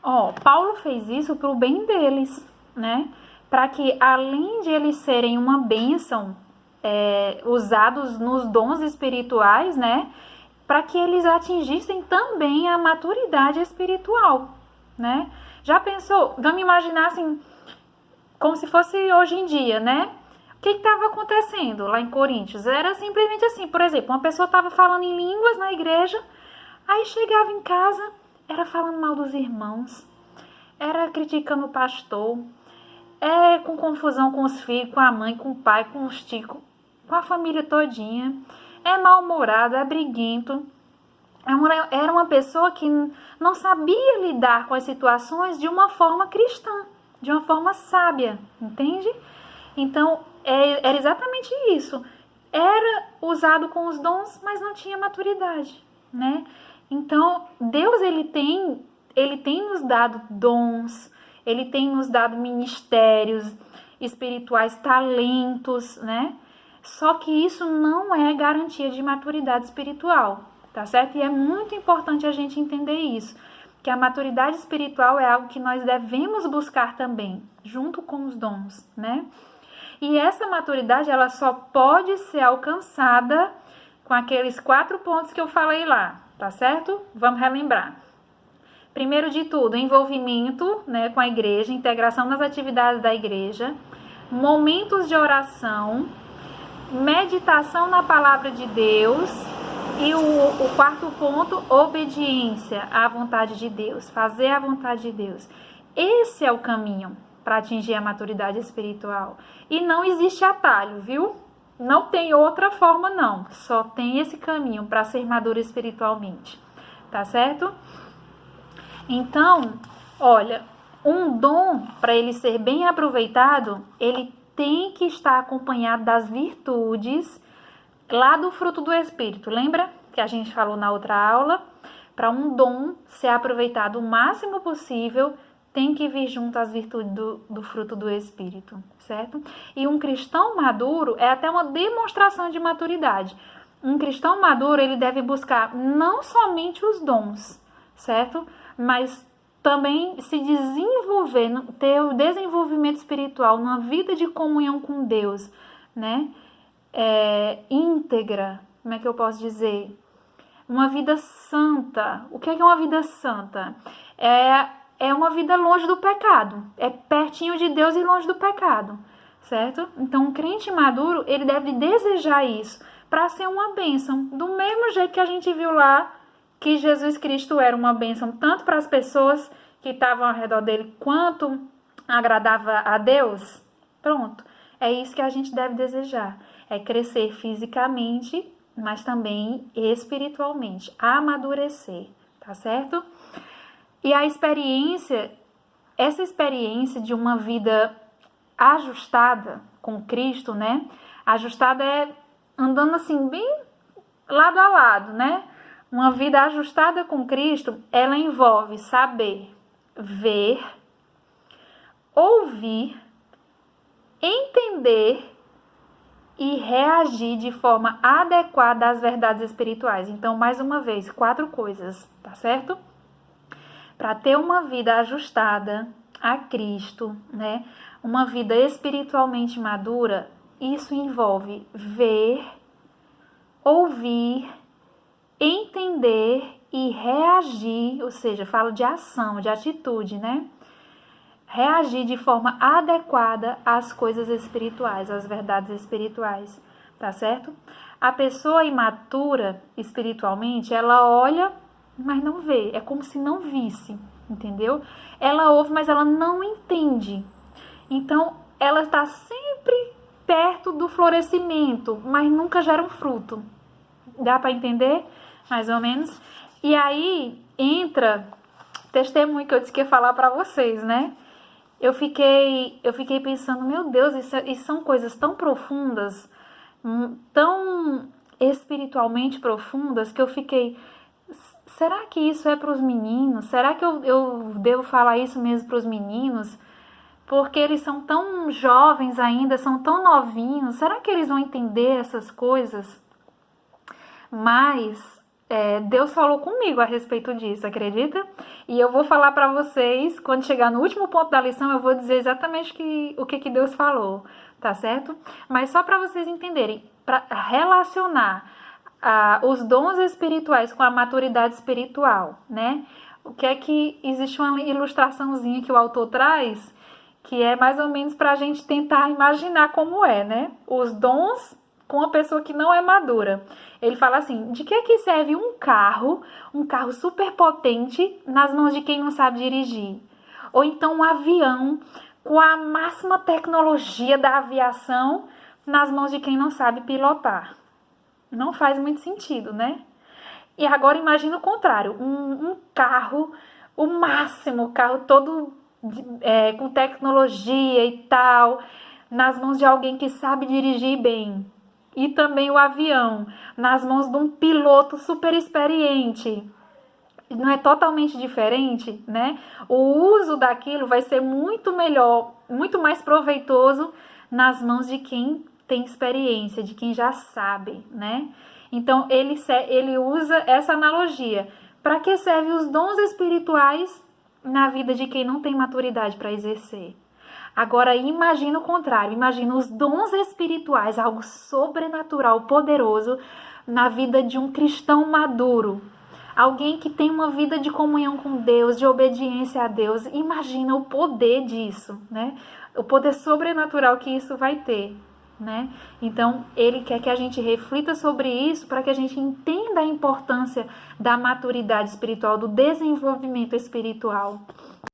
Ó, Paulo fez isso para o bem deles, né? Para que, além de eles serem uma bênção, usados nos dons espirituais, né? Para que eles atingissem também a maturidade espiritual, né? Já pensou? Vamos imaginar assim, como se fosse hoje em dia, né? O que estava acontecendo lá em Coríntios? Era simplesmente assim, por exemplo, uma pessoa estava falando em línguas na igreja, aí chegava em casa, era falando mal dos irmãos, era criticando o pastor, com confusão com os filhos, com a mãe, com o pai, com os ticos, com a família todinha, mal-humorado, briguento. Era uma pessoa que não sabia lidar com as situações de uma forma cristã, de uma forma sábia, entende? Então, era exatamente isso. Era usado com os dons, mas não tinha maturidade, né? Então, Deus, ele tem nos dado dons, ele tem nos dado ministérios espirituais, talentos, né? Só que isso não é garantia de maturidade espiritual, tá certo? E é muito importante a gente entender isso, que a maturidade espiritual é algo que nós devemos buscar também, junto com os dons, né? E essa maturidade, ela só pode ser alcançada com aqueles 4 pontos que eu falei lá, tá certo? Vamos relembrar. Primeiro de tudo, envolvimento, né, com a igreja, integração nas atividades da igreja, momentos de oração, meditação na palavra de Deus e o 4º ponto, obediência à vontade de Deus, fazer a vontade de Deus. Esse é o caminho para atingir a maturidade espiritual. E não existe atalho, viu? Não tem outra forma, não. Só tem esse caminho para ser maduro espiritualmente. Tá certo? Então, olha, um dom, para ele ser bem aproveitado, ele tem que estar acompanhado das virtudes lá do fruto do Espírito. Lembra que a gente falou na outra aula? Para um dom ser aproveitado o máximo possível, tem que vir junto às virtudes do fruto do Espírito, certo? E um cristão maduro é até uma demonstração de maturidade. Um cristão maduro, ele deve buscar não somente os dons, certo? Mas também se desenvolver, ter o desenvolvimento espiritual, uma vida de comunhão com Deus, né? Íntegra, como é que eu posso dizer? Uma vida santa. O que é uma vida santa? É uma vida longe do pecado. É pertinho de Deus e longe do pecado, certo? Então, um crente maduro, ele deve desejar isso para ser uma bênção. Do mesmo jeito que a gente viu lá que Jesus Cristo era uma bênção tanto para as pessoas que estavam ao redor dele, quanto agradava a Deus. Pronto. É isso que a gente deve desejar. É crescer fisicamente, mas também espiritualmente. Amadurecer, tá certo? E essa experiência de uma vida ajustada com Cristo, né? Ajustada é andando assim, bem lado a lado, né? Uma vida ajustada com Cristo, ela envolve saber, ver, ouvir, entender e reagir de forma adequada às verdades espirituais. Então, mais uma vez, 4 coisas, tá certo? Para ter uma vida ajustada a Cristo, né? Uma vida espiritualmente madura, isso envolve ver, ouvir, entender e reagir, ou seja, falo de ação, de atitude, né? Reagir de forma adequada às coisas espirituais, às verdades espirituais, tá certo? A pessoa imatura espiritualmente, ela olha, mas não vê, é como se não visse, entendeu? Ela ouve, mas ela não entende. Então, ela está sempre perto do florescimento, mas nunca gera um fruto. Dá para entender? Mais ou menos. E aí entra testemunho que eu disse que ia falar para vocês, né? Eu fiquei pensando, meu Deus, isso são coisas tão profundas, tão espiritualmente profundas, que eu fiquei, será que isso é para os meninos? Será que eu devo falar isso mesmo para os meninos? Porque eles são tão jovens ainda, são tão novinhos, será que eles vão entender essas coisas? Mas Deus falou comigo a respeito disso, acredita? E eu vou falar para vocês, quando chegar no último ponto da lição, eu vou dizer exatamente o que Deus falou, tá certo? Mas só para vocês entenderem, para relacionar os dons espirituais com a maturidade espiritual, né? O que é que existe uma ilustraçãozinha que o autor traz, que é mais ou menos para a gente tentar imaginar como é, né? Os dons com a pessoa que não é madura. Ele fala assim, de que serve um carro super potente nas mãos de quem não sabe dirigir? Ou então um avião com a máxima tecnologia da aviação nas mãos de quem não sabe pilotar? Não faz muito sentido, né? E agora imagina o contrário, um carro, o máximo, carro todo com tecnologia e tal, nas mãos de alguém que sabe dirigir bem. E também o avião, nas mãos de um piloto super experiente. Não é totalmente diferente, né? O uso daquilo vai ser muito melhor, muito mais proveitoso nas mãos de quem tem experiência, de quem já sabe, né? Então, ele usa essa analogia. Para que servem os dons espirituais na vida de quem não tem maturidade para exercer? Agora, imagina o contrário. Imagina os dons espirituais, algo sobrenatural, poderoso, na vida de um cristão maduro. Alguém que tem uma vida de comunhão com Deus, de obediência a Deus. Imagina o poder disso, né? O poder sobrenatural que isso vai ter, né? Então, ele quer que a gente reflita sobre isso para que a gente entenda a importância da maturidade espiritual, do desenvolvimento espiritual.